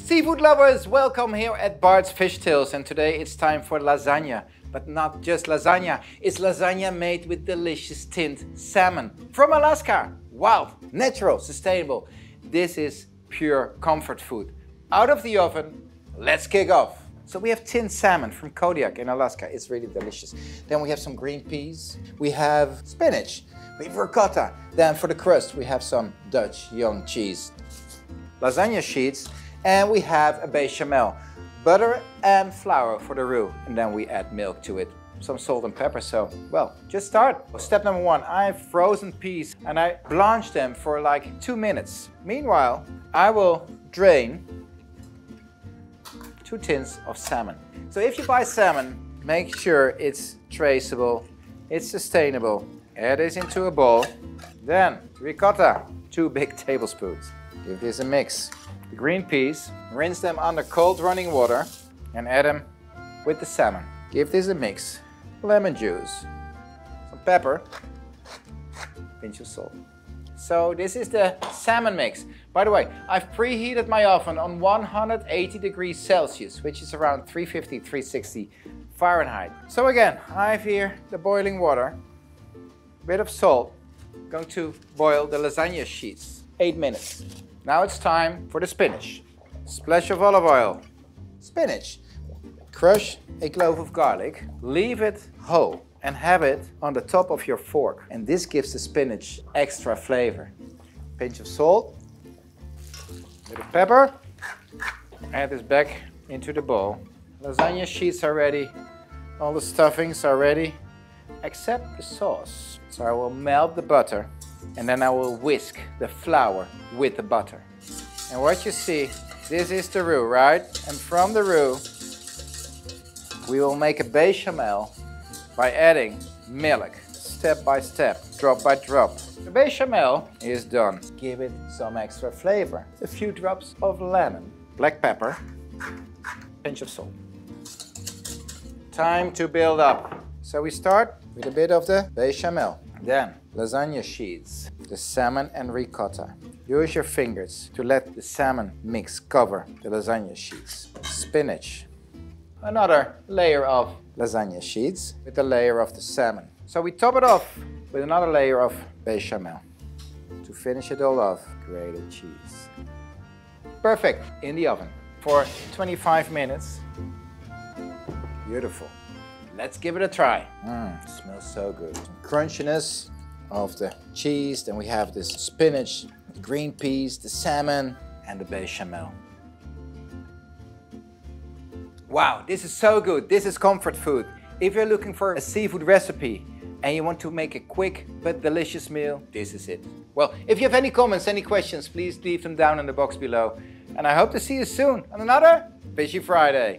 Seafood lovers, welcome here at Bart's Fish Tales, and today it's time for lasagna. But not just lasagna, it's lasagna made with delicious tinned salmon from Alaska. Wild, natural, sustainable. This is pure comfort food. Out of the oven, let's kick off. So we have tinned salmon from Kodiak in Alaska. It's really delicious. Then we have some green peas. We have spinach. We have ricotta. Then for the crust, we have some Dutch young cheese, lasagna sheets, and we have a bechamel, butter and flour for the roux. And then we add milk to it, some salt and pepper. So, well, just start. Step number one, I have frozen peas and I blanch them for like 2 minutes. Meanwhile, I will drain 2 tins of salmon. So if you buy salmon, make sure it's traceable, it's sustainable. Add this into a bowl. Then ricotta, 2 big tablespoons. Give this a mix. The green peas, rinse them under cold running water and add them with the salmon. Give this a mix. Lemon juice, some pepper, pinch of salt. So this is the salmon mix. By the way, I've preheated my oven on 180 degrees Celsius, which is around 350, 360 Fahrenheit. So again, I have here the boiling water, a bit of salt. I'm going to boil the lasagna sheets, 8 minutes. Now it's time for the spinach. Splash of olive oil. Spinach. Crush a clove of garlic, leave it whole and have it on the top of your fork. And this gives the spinach extra flavor. Pinch of salt, a bit of pepper. Add this back into the bowl. Lasagna sheets are ready. All the stuffings are ready, except the sauce. So I will melt the butter and then I will whisk the flour with the butter. And what you see, this is the roux, right? And from the roux, we will make a bechamel by adding milk, step by step, drop by drop. The bechamel is done. Give it some extra flavor. A few drops of lemon, black pepper, pinch of salt. Time to build up. So we start with a bit of the bechamel. Then lasagna sheets, the salmon and ricotta. Use your fingers to let the salmon mix cover the lasagna sheets. Spinach. Another layer of lasagna sheets with a layer of the salmon. So we top it off with another layer of bechamel. To finish it all off, grated cheese. Perfect. In the oven for 25 minutes. Beautiful. Let's give it a try. It smells so good. Crunchiness of the cheese. Then we have this spinach, the green peas, the salmon, and the bechamel. Wow, this is so good. This is comfort food. If you're looking for a seafood recipe and you want to make a quick but delicious meal, this is it. Well, if you have any comments, any questions, please leave them down in the box below. And I hope to see you soon on another Fishy Friday.